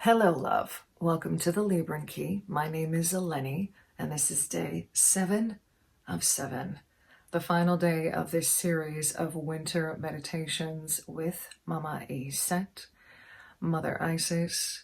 Hello, love. Welcome to the Libran Key. My name is Elene, and this is day 7 of 7, the final day of this series of winter meditations with Mama Azeztulite, Mother Isis.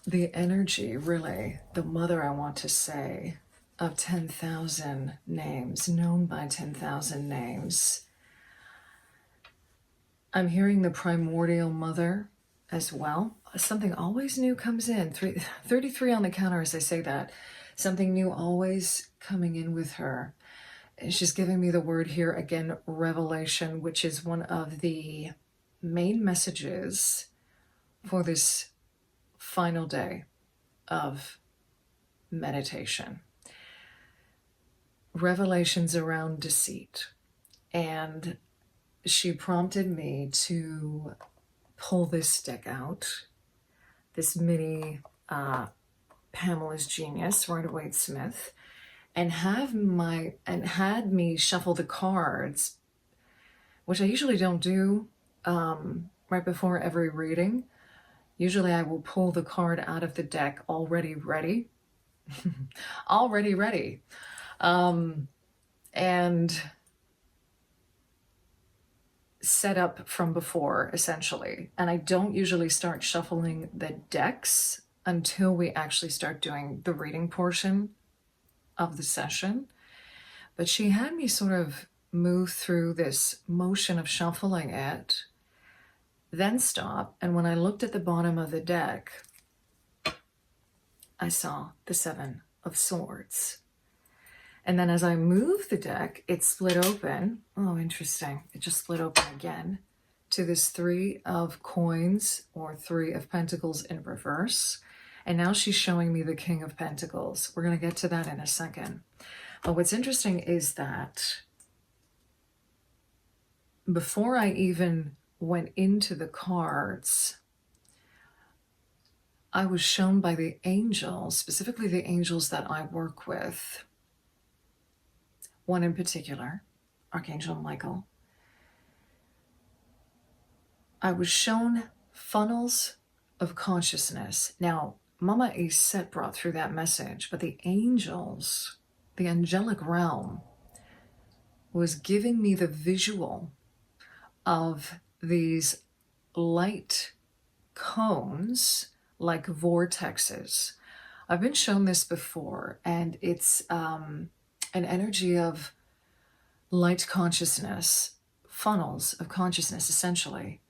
The energy, really, the mother, I want to say, of 10,000 names, known by 10,000 names. I'm hearing the primordial mother as well. Something always new comes in. 33 on the counter as I say that. Something new always coming in with her. And she's giving me the word here again, revelation, which is one of the main messages for this final day of meditation. Revelations around deceit. And she prompted me to pull this deck out, this mini Pamela's Genius, Rider-Waite-Smith, and had me shuffle the cards, which I usually don't do right before every reading. Usually I will pull the card out of the deck already ready, already ready, and set up from before, essentially. And I don't usually start shuffling the decks until we actually start doing the reading portion of the session. But she had me sort of move through this motion of shuffling it, then stop. And when I looked at the bottom of the deck, I saw the 7 of Swords. And then as I moved the deck, it split open. Oh, interesting. It just split open again to this 3 of Coins, or 3 of Pentacles in reverse. And now she's showing me the King of Pentacles. We're going to get to that in a second. But what's interesting is that before I even went into the cards, I was shown by the angels, specifically the angels that I work with, one in particular, Archangel Michael. I was shown funnels of consciousness. Now, Mama Azeztulite brought through that message, but the angels, the angelic realm, was giving me the visual of these light cones, like vortexes. I've been shown this before, and it's an energy of light consciousness, funnels of consciousness, essentially.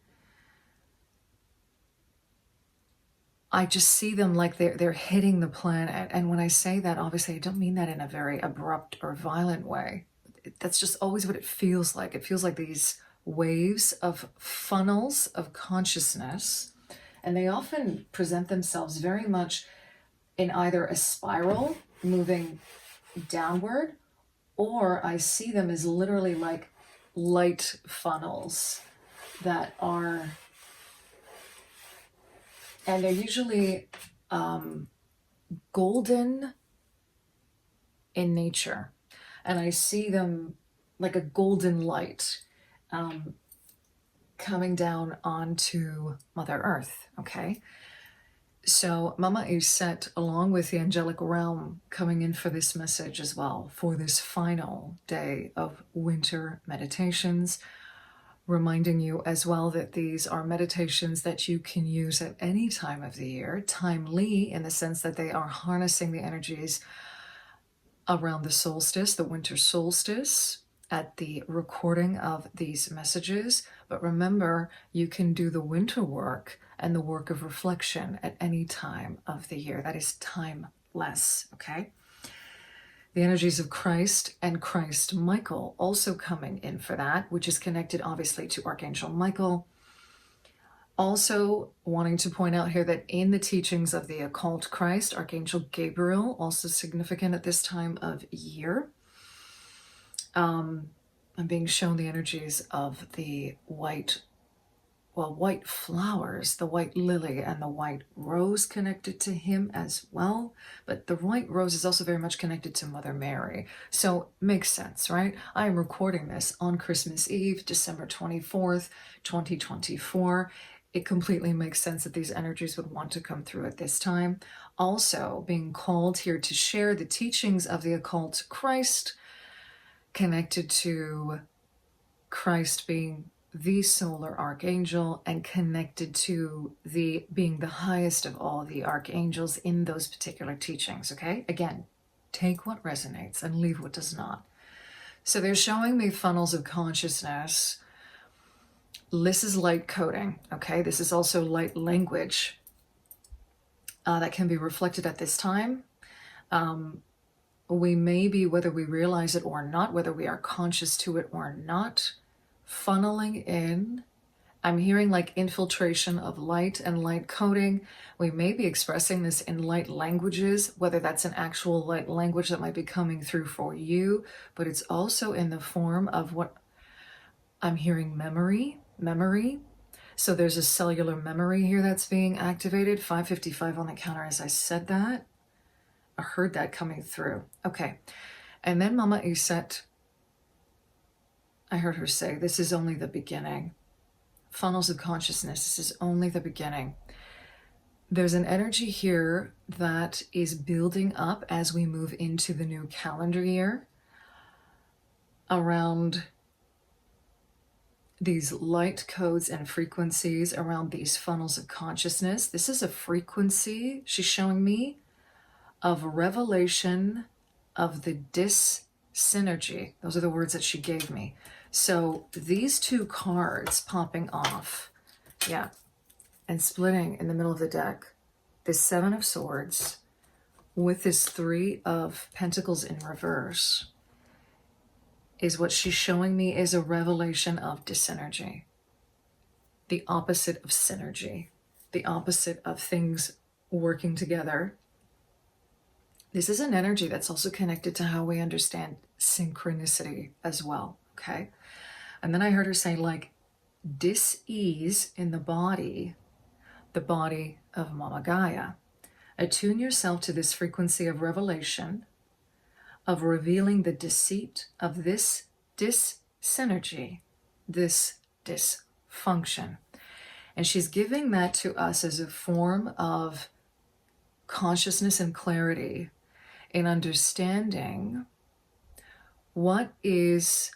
I just see them like they're hitting the planet. And when I say that, obviously, I don't mean that in a very abrupt or violent way. That's just always what it feels like. It feels like these waves of funnels of consciousness. And they often present themselves very much in either a spiral moving downward, or I see them as literally like light funnels that are, and they're usually golden in nature. And I see them like a golden light coming down onto Mother Earth, okay? So Mama Azeztulite, along with the angelic realm, coming in for this message as well, for this final day of winter meditations, reminding you as well that these are meditations that you can use at any time of the year, timely in the sense that they are harnessing the energies around the solstice, the winter solstice, at the recording of these messages. But remember, you can do the winter work and the work of reflection at any time of the year. That is timeless, okay? The energies of Christ and Christ Michael also coming in for that, which is connected obviously to Archangel Michael. Also wanting to point out here that in the teachings of the occult Christ, Archangel Gabriel, also significant at this time of year. I'm being shown the energies of the white flowers, the white lily and the white rose connected to him as well. But the white rose is also very much connected to Mother Mary. So makes sense, right? I am recording this on Christmas Eve, December 24th, 2024. it completely makes sense that these energies would want to come through at this time. Also, being called here to share the teachings of the occult Christ, connected to Christ being the solar archangel and connected to the being the highest of all the archangels in those particular teachings. Okay, again, take what resonates and leave what does not. So they're showing me funnels of consciousness. This is light coding. Okay, this is also light language that can be reflected at this time. We may be, whether we realize it or not, whether we are conscious to it or not, funneling in. I'm hearing like infiltration of light and light coding. We may be expressing this in light languages, whether that's an actual light language that might be coming through for you, but it's also in the form of what I'm hearing, memory. So there's a cellular memory here that's being activated. 555 on the counter as I said that. I heard that coming through. Okay. And then Mama Iset, I heard her say, this is only the beginning. Funnels of consciousness, this is only the beginning. There's an energy here that is building up as we move into the new calendar year around these light codes and frequencies, around these funnels of consciousness. This is a frequency, she's showing me, of revelation of the dis-synergy. Those are the words that she gave me. So these two cards popping off, yeah, and splitting in the middle of the deck, this Seven of Swords with this Three of Pentacles in reverse, is what she's showing me is a revelation of dis-synergy, the opposite of synergy, the opposite of things working together. This is an energy that's also connected to how we understand synchronicity as well, okay? And then I heard her say, like, dis-ease in the body of Mama Gaia. Attune yourself to this frequency of revelation, of revealing the deceit of this dis-synergy, this dysfunction. And she's giving that to us as a form of consciousness and clarity in understanding what is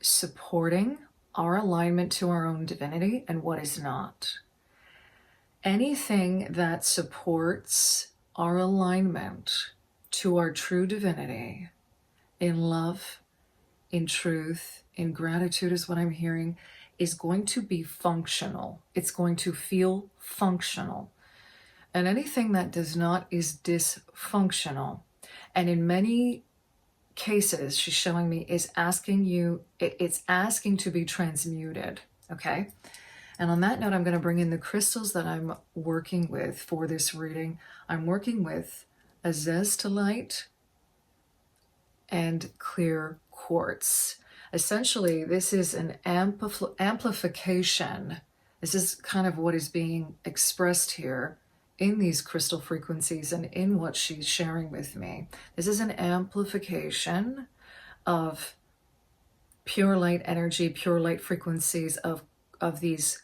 supporting our alignment to our own divinity and what is not. Anything that supports our alignment to our true divinity in love, in truth, in gratitude is what I'm hearing, is going to be functional. It's going to feel functional. And anything that does not is dysfunctional. And in many cases, she's showing me, is asking you, it's asking to be transmuted, okay? And on that note, I'm going to bring in the crystals that I'm working with for this reading. I'm working with Azeztulite and Clear Quartz. Essentially, this is an amplification. This is kind of what is being expressed here in these crystal frequencies and in what she's sharing with me. This is an amplification of pure light energy, pure light frequencies of these,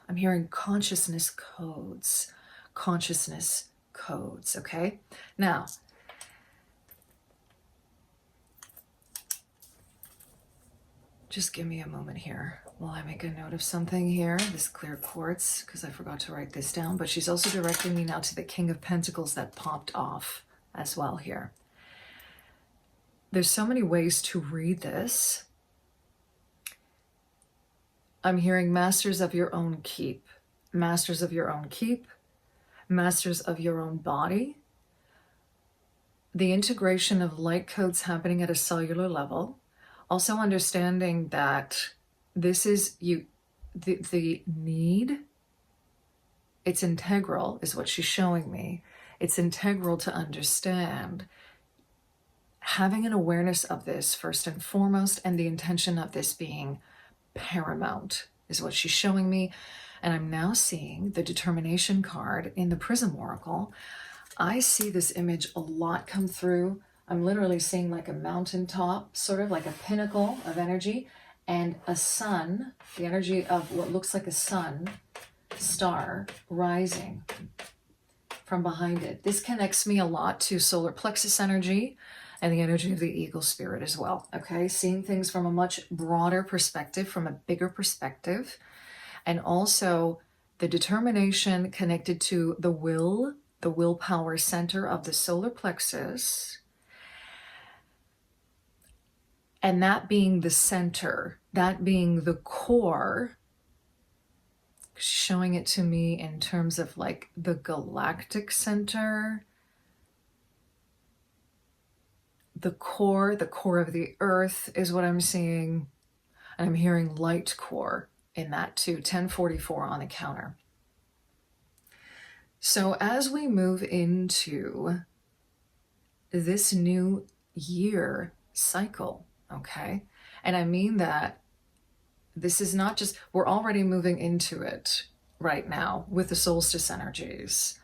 I'm hearing consciousness codes, okay? Now, just give me a moment here while I make a note of something here, this clear quartz, because I forgot to write this down, but she's also directing me now to the King of Pentacles that popped off as well here. There's so many ways to read this. I'm hearing masters of your own keep, masters of your own keep, masters of your own body. The integration of light codes happening at a cellular level. Also understanding that this is the need, it's integral is what she's showing me. It's integral to understand having an awareness of this first and foremost, and the intention of this being paramount is what she's showing me. And I'm now seeing the determination card in the Prism Oracle. I see this image a lot come through. I'm literally seeing like a mountaintop, sort of like a pinnacle of energy, and a sun, the energy of what looks like a sun star rising from behind it. This connects me a lot to solar plexus energy and the energy of the eagle spirit as well. Okay, seeing things from a much broader perspective, from a bigger perspective, and also the determination connected to the will, the willpower center of the solar plexus, and that being the center, that being the core, showing it to me in terms of like the galactic center, the core of the earth is what I'm seeing. And I'm hearing light core in that too, 1044 on the counter. So as we move into this new year cycle, okay, and I mean that this is not just, we're already moving into it right now with the solstice energies,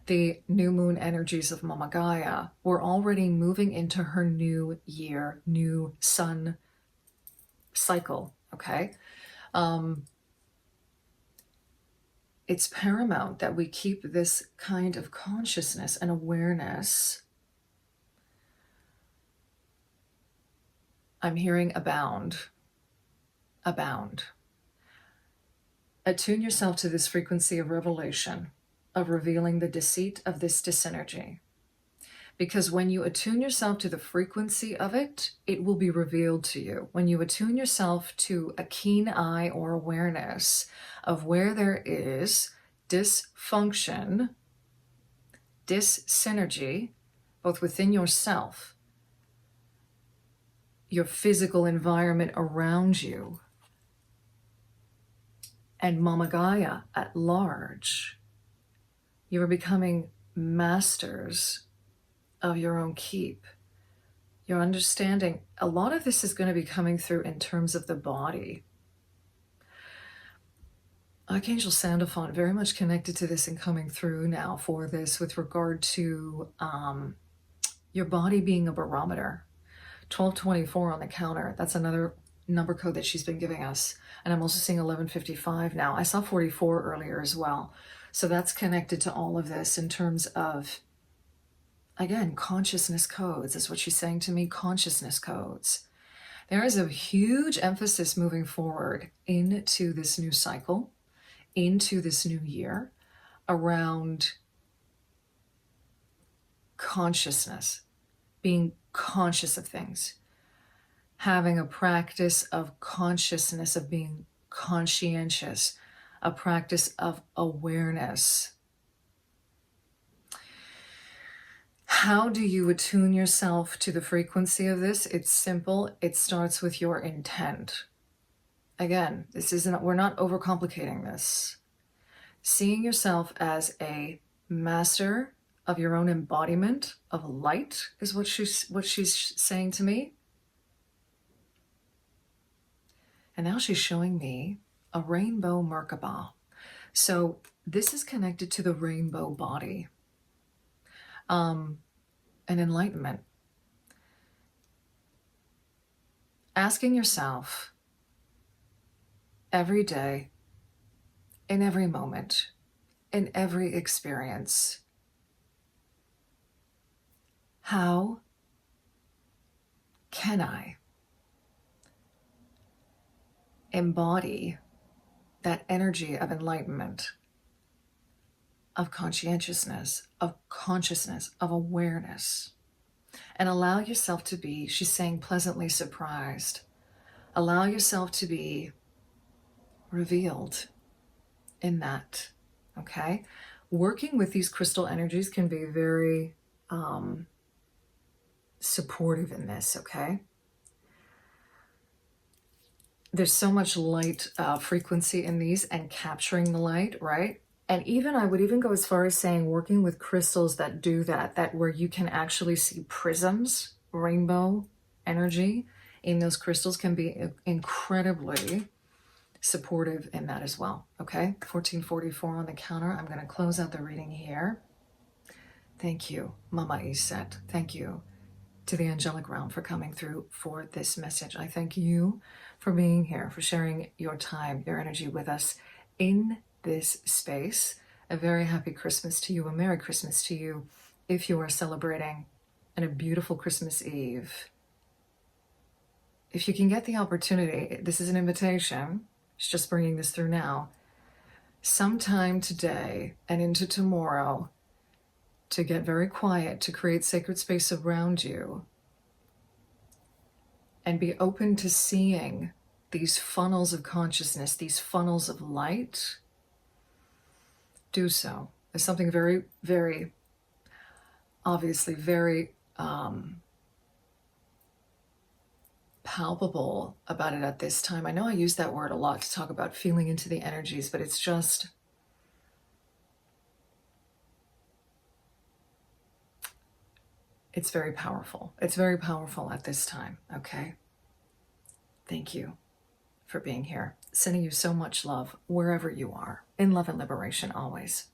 the new moon energies of Mama Gaia. We're already moving into her new year, new sun cycle, okay? It's paramount that we keep this kind of consciousness and awareness. I'm hearing abound. Attune yourself to this frequency of revelation, of revealing the deceit of this dysenergy. Because when you attune yourself to the frequency of it, it will be revealed to you. When you attune yourself to a keen eye or awareness of where there is dysfunction, dyssynergy, both within yourself, your physical environment around you, and Mama Gaia at large, you are becoming masters of your own keep. You're understanding a lot of this is going to be coming through in terms of the body. Archangel Sandalphon very much connected to this and coming through now for this with regard to your body being a barometer. 1224 on the counter. That's another number code that she's been giving us. And I'm also seeing 1155 now. I saw 44 earlier as well. So that's connected to all of this in terms of, again, consciousness codes is what she's saying to me, consciousness codes. There is a huge emphasis moving forward into this new cycle, into this new year, around consciousness, being conscious of things, having a practice of consciousness, of being conscientious, a practice of awareness. How do you attune yourself to the frequency of this? It's simple. It starts with your intent. Again, we're not overcomplicating this. Seeing yourself as a master of your own embodiment of light is what she's saying to me. And now she's showing me a rainbow Merkaba. So this is connected to the rainbow body. An enlightenment. Asking yourself every day, in every moment, in every experience, how can I embody that energy of enlightenment, of conscientiousness, of consciousness, of awareness, and allow yourself to be, she's saying, pleasantly surprised. Allow yourself to be revealed in that, okay? Working with these crystal energies can be very supportive in this, okay? There's so much light frequency in these and capturing the light, right? And even I would even go as far as saying working with crystals that do that where you can actually see prisms, rainbow energy in those crystals can be incredibly supportive in that as well, okay? 1444 on the counter. I'm going to close out the reading here. Thank you, Mama Iset. Thank you. to the angelic realm for coming through for this message. I thank you for being here, for sharing your time, your energy with us in this space. A very happy Christmas to you, a Merry Christmas to you if you are celebrating, and a beautiful Christmas Eve. If you can get the opportunity, this is an invitation, it's just bringing this through now, sometime today and into tomorrow, to get very quiet, to create sacred space around you, and be open to seeing these funnels of consciousness, these funnels of light. Do so. There's something very, very, obviously very palpable about it at this time. I know I use that word a lot to talk about feeling into the energies, but it's just, it's very powerful. It's very powerful at this time, okay? Thank you for being here. Sending you so much love wherever you are. In love and liberation always.